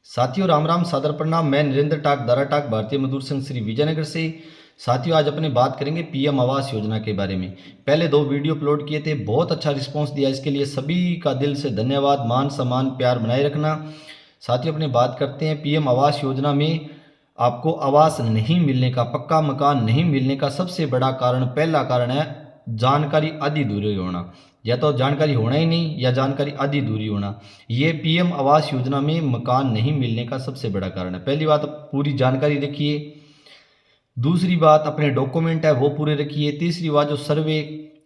साथियों राम राम, सादर प्रणाम। मैं नरेंद्र टाक दारा टाक भारतीय मजदूर संघ श्री विजयनगर से। साथियों आज अपने बात करेंगे पीएम आवास योजना के बारे में। पहले 2 वीडियो अपलोड किए थे, बहुत अच्छा रिस्पांस दिया, इसके लिए सभी का दिल से धन्यवाद। मान सम्मान प्यार बनाए रखना। साथियों अपने बात करते हैं पीएम आवास योजना में। आपको आवास नहीं मिलने का, पक्का मकान नहीं मिलने का सबसे बड़ा कारण, पहला कारण है जानकारी आधी अधूरी होना। या तो जानकारी होना ही नहीं या जानकारी आधी अधूरी होना। ये पीएम आवास योजना में मकान नहीं मिलने का सबसे बड़ा कारण है। पहली बात, पूरी जानकारी रखिए। दूसरी बात, अपने डॉक्यूमेंट है वो पूरे रखिए। तीसरी बात, जो सर्वे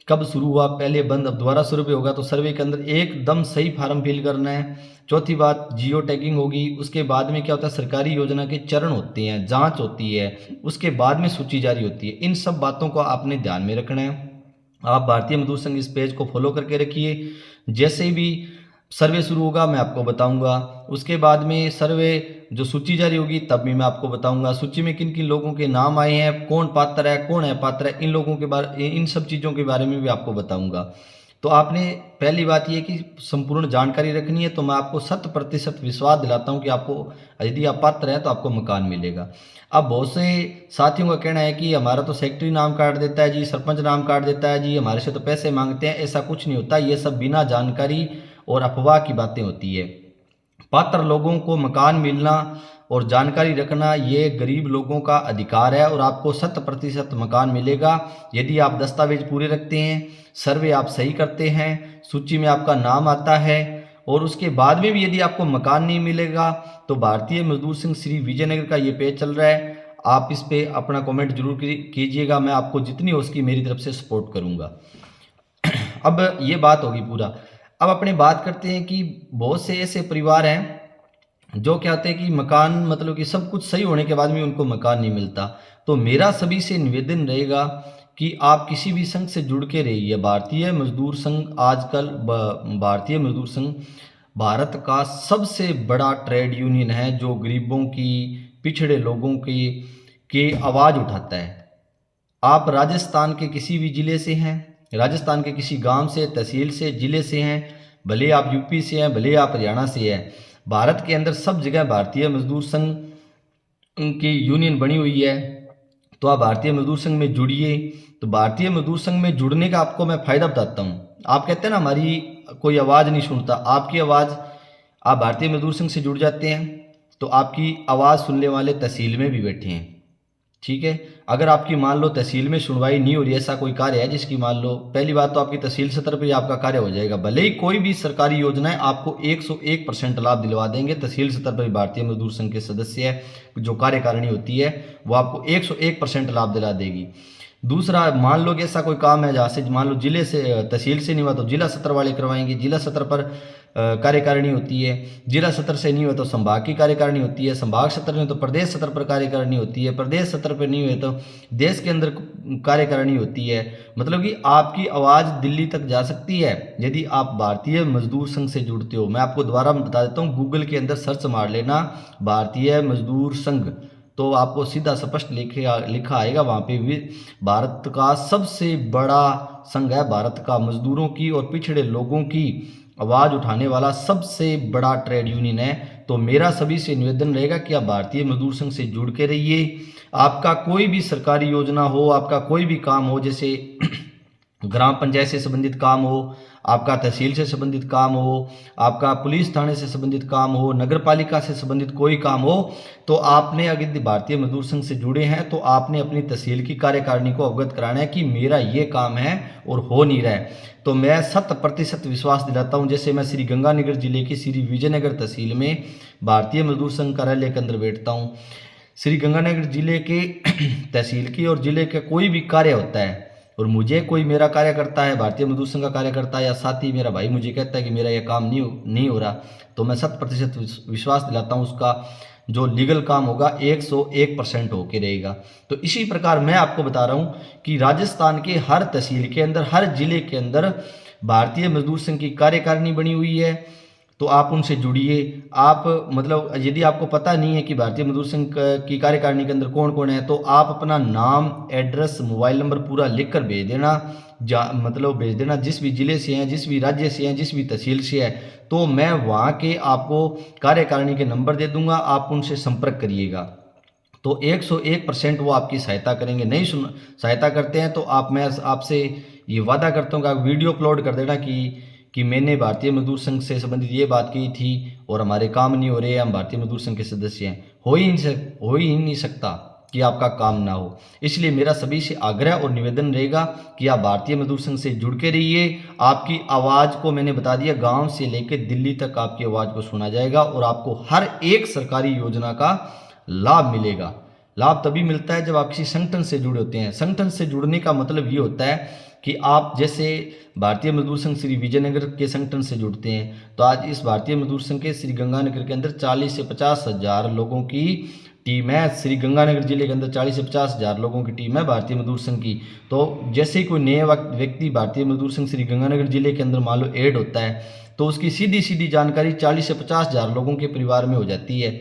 कब शुरू हुआ, पहले बंद अब दोबारा सर्वे होगा, तो सर्वे के अंदर एकदम सही फार्म फिल करना है। चौथी बात, जियो टैगिंग होगी। उसके बाद में क्या होता है, सरकारी योजना के चरण होते हैं, जांच होती है, उसके बाद में सूची जारी होती है। इन सब बातों को आपने ध्यान में रखना है। आप भारतीय मजदूर संघ इस पेज को फॉलो करके रखिए। जैसे भी सर्वे शुरू होगा मैं आपको बताऊंगा। उसके बाद में सर्वे जो सूची जारी होगी तब भी मैं आपको बताऊंगा। सूची में किन किन लोगों के नाम आए हैं, कौन पात्र है, कौन है पात्र है, इन लोगों के बारे, इन सब चीज़ों के बारे में भी आपको बताऊंगा। तो आपने पहली बात ये कि संपूर्ण जानकारी रखनी है। तो मैं आपको 100% विश्वास दिलाता हूँ कि आपको, यदि आप पात्र हैं तो आपको मकान मिलेगा। अब बहुत से साथियों का कहना है कि हमारा तो सेक्रेटरी नाम काट देता है जी, सरपंच नाम काट देता है जी, हमारे से तो पैसे मांगते हैं। ऐसा कुछ नहीं होता, ये सब बिना जानकारी और अफवाह की बातें होती है। पात्र लोगों को मकान मिलना और जानकारी रखना ये गरीब लोगों का अधिकार है और आपको 100% मकान मिलेगा यदि आप दस्तावेज पूरे रखते हैं, सर्वे आप सही करते हैं, सूची में आपका नाम आता है। और उसके बाद में भी यदि आपको मकान नहीं मिलेगा तो भारतीय मजदूर संघ श्री विजयनगर का ये पेज चल रहा है, आप इस पे अपना कमेंट जरूर कीजिएगा। मैं आपको जितनी हो सकी मेरी तरफ से सपोर्ट करूंगा। अब ये बात होगी पूरा। अब अपने बात करते हैं कि बहुत से ऐसे परिवार हैं जो क्या होते हैं कि मकान, मतलब कि सब कुछ सही होने के बाद भी उनको मकान नहीं मिलता। तो मेरा सभी से निवेदन रहेगा कि आप किसी भी संघ से जुड़ के रहिए। भारतीय मजदूर संघ आजकल भारतीय मजदूर संघ भारत का सबसे बड़ा ट्रेड यूनियन है जो गरीबों की, पिछड़े लोगों की आवाज़ उठाता है। आप राजस्थान के किसी भी ज़िले से हैं, राजस्थान के किसी गांव से, तहसील से, ज़िले से हैं, भले आप यूपी से हैं, भले आप हरियाणा से हैं, भारत के अंदर सब जगह भारतीय मजदूर संघ की यूनियन बनी हुई है। तो आप भारतीय मजदूर संघ में जुड़िए। तो भारतीय मजदूर संघ में जुड़ने का आपको मैं फ़ायदा बताता हूँ। आप कहते हैं ना हमारी कोई आवाज़ नहीं सुनता, आपकी आवाज़, आप भारतीय मजदूर संघ से जुड़ जाते हैं तो आपकी आवाज़ सुनने वाले तहसील में भी बैठे हैं। ठीक है, अगर आपकी मान लो तहसील में सुनवाई नहीं हो रही, ऐसा कोई कार्य है जिसकी मान लो, पहली बात तो आपकी तहसील स्तर पर ही आपका कार्य हो जाएगा। भले ही कोई भी सरकारी योजनाएं आपको 101% लाभ दिलवा देंगे, तहसील स्तर पर भारतीय मजदूर संघ के सदस्य है जो कार्यकारिणी होती है वो आपको 101% लाभ दिला देगी। दूसरा, मान लो कि ऐसा कोई काम है जहाँ से मान लो जिले से, तहसील से नहीं हुआ तो जिला स्तर वाले करवाएंगे, जिला स्तर पर कार्यकारिणी होती है, जिला स्तर से नहीं हुआ तो संभाग की कार्यकारिणी होती है, संभाग स्तर में तो प्रदेश स्तर पर कार्यकारिणी होती है, प्रदेश स्तर पर नहीं हुए तो देश के अंदर कार्यकारिणी होती है। मतलब कि आपकी आवाज़ दिल्ली तक जा सकती है यदि आप भारतीय मजदूर संघ से जुड़ते हो। मैं आपको दोबारा बता देता हूँ, गूगल के अंदर सर्च मार लेना भारतीय मजदूर संघ, तो आपको सीधा स्पष्ट लिखा आएगा। वहाँ पे भी भारत का सबसे बड़ा संघ है, भारत का मजदूरों की और पिछड़े लोगों की आवाज़ उठाने वाला सबसे बड़ा ट्रेड यूनियन है। तो मेरा सभी से निवेदन रहेगा कि आप भारतीय मजदूर संघ से जुड़ के रहिए। आपका कोई भी सरकारी योजना हो, आपका कोई भी काम हो, जैसे ग्राम पंचायत से संबंधित काम हो, आपका तहसील से संबंधित काम हो, आपका पुलिस थाने से संबंधित काम हो, नगर पालिका से संबंधित कोई काम हो, तो आपने अगर भारतीय मजदूर संघ से जुड़े हैं तो आपने अपनी तहसील की कार्यकारिणी को अवगत कराना है कि मेरा ये काम है और हो नहीं रहा है। तो मैं 100% विश्वास दिलाता हूँ। जैसे मैं श्री गंगानगर जिले की श्री विजयनगर तहसील में भारतीय मजदूर संघ कार्यालय के अंदर बैठता हूँ। श्री गंगानगर जिले के तहसील की और जिले का कोई भी कार्य होता है और मुझे कोई मेरा कार्य करता है, भारतीय मजदूर संघ का कार्य करता है, या साथ ही मेरा भाई मुझे कहता है कि मेरा यह काम नहीं हो रहा, तो मैं 100% विश्वास दिलाता हूँ उसका जो लीगल काम होगा 101% होके रहेगा। तो इसी प्रकार मैं आपको बता रहा हूँ कि राजस्थान के हर तहसील के अंदर, हर जिले के अंदर भारतीय मजदूर संघ की कार्यकारिणी बनी हुई है। तो आप उनसे जुड़िए। आप, मतलब यदि आपको पता नहीं है कि भारतीय मजदूर संघ की कार्यकारिणी के अंदर कौन कौन है, तो आप अपना नाम, एड्रेस, मोबाइल नंबर पूरा लिख कर भेज देना। मतलब भेज देना, जिस भी ज़िले से हैं, जिस भी राज्य से हैं, जिस भी तहसील से है, तो मैं वहाँ के आपको कार्यकारिणी के नंबर दे दूंगा, आप उनसे संपर्क करिएगा। तो 101% वो आपकी सहायता करेंगे। नहीं सहायता करते हैं तो मैं आपसे ये वादा करता हूँ कि आप वीडियो अपलोड कर देना कि मैंने भारतीय मजदूर संघ से संबंधित ये बात की थी और हमारे काम नहीं हो रहे, हम भारतीय मजदूर संघ के सदस्य हैं। हो ही नहीं सकता कि आपका काम ना हो। इसलिए मेरा सभी से आग्रह और निवेदन रहेगा कि आप भारतीय मजदूर संघ से जुड़ के रहिए। आपकी आवाज़ को मैंने बता दिया, गांव से लेकर दिल्ली तक आपकी आवाज़ को सुना जाएगा और आपको हर एक सरकारी योजना का लाभ मिलेगा। लाभ तभी मिलता है जब आप किसी संगठन से जुड़े होते हैं। संगठन से जुड़ने का मतलब ये होता है कि आप जैसे भारतीय मजदूर संघ श्री विजयनगर के संगठन से जुड़ते हैं, तो आज इस भारतीय मजदूर संघ के श्री गंगानगर के अंदर 40 से 50 हज़ार लोगों की टीम है। श्री गंगानगर जिले के अंदर 40 से 50 हज़ार लोगों की टीम है भारतीय मजदूर संघ की। तो जैसे ही कोई नया व्यक्ति भारतीय मजदूर संघ श्री गंगानगर जिले के अंदर मान लो ऐड होता है, तो उसकी सीधी सीधी जानकारी 40 से 50 हज़ार लोगों के परिवार में हो जाती है।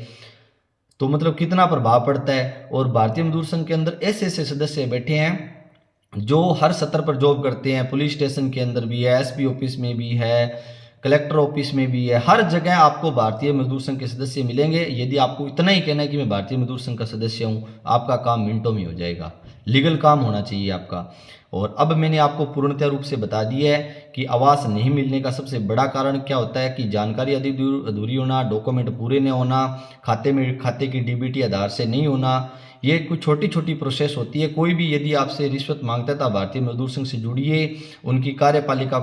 तो मतलब कितना प्रभाव पड़ता है। और भारतीय मजदूर संघ के अंदर ऐसे ऐसे सदस्य बैठे हैं जो हर स्तर पर जॉब करते हैं। पुलिस स्टेशन के अंदर भी है, एसपी ऑफिस में भी है, कलेक्टर ऑफिस में भी है, हर जगह आपको भारतीय मजदूर संघ के सदस्य मिलेंगे। यदि आपको इतना ही कहना है कि मैं भारतीय मजदूर संघ का सदस्य हूँ, आपका काम मिनटों में हो जाएगा। लीगल काम होना चाहिए आपका। और अब मैंने आपको पूर्णतः रूप से बता दिया है कि आवास नहीं मिलने का सबसे बड़ा कारण क्या होता है कि जानकारी अधूरी होना, डॉक्यूमेंट पूरे न होना, खाते की डीबीटी आधार से नहीं होना। ये कुछ छोटी छोटी प्रोसेस होती है। कोई भी यदि आपसे रिश्वत मांगता है तो भारतीय मजदूर संघ से जुड़िए, उनकी कार्यपालिका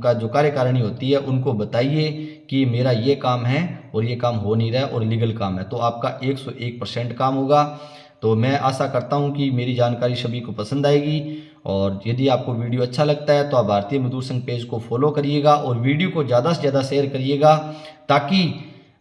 का जो कार्यकारिणी होती है उनको बताइए कि मेरा ये काम है और ये काम हो नहीं रहा है और लीगल काम है, तो आपका 101% काम होगा। तो मैं आशा करता हूँ कि मेरी जानकारी सभी को पसंद आएगी। और यदि आपको वीडियो अच्छा लगता है तो आप भारतीय मजदूर संघ पेज को फॉलो करिएगा और वीडियो को ज़्यादा से ज़्यादा शेयर करिएगा, ताकि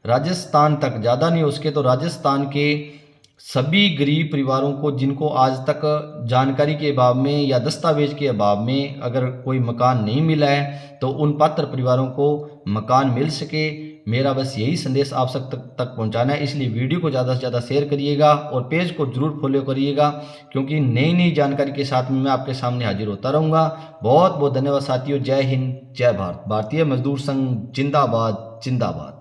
राजस्थान तक, ज़्यादा नहीं हो सके तो राजस्थान के सभी गरीब परिवारों को, जिनको आज तक जानकारी के अभाव में या दस्तावेज के अभाव में अगर कोई मकान नहीं मिला है, तो उन पात्र परिवारों को मकान मिल सके। मेरा बस यही संदेश आप तक पहुंचाना है। इसलिए वीडियो को ज़्यादा से ज़्यादा शेयर करिएगा और पेज को जरूर फॉलो करिएगा, क्योंकि नई नई जानकारी के साथ में मैं आपके सामने हाजिर होता रहूँगा। बहुत बहुत धन्यवाद साथियों। जय हिंद, जय भारत। भारतीय मजदूर संघ जिंदाबाद जिंदाबाद।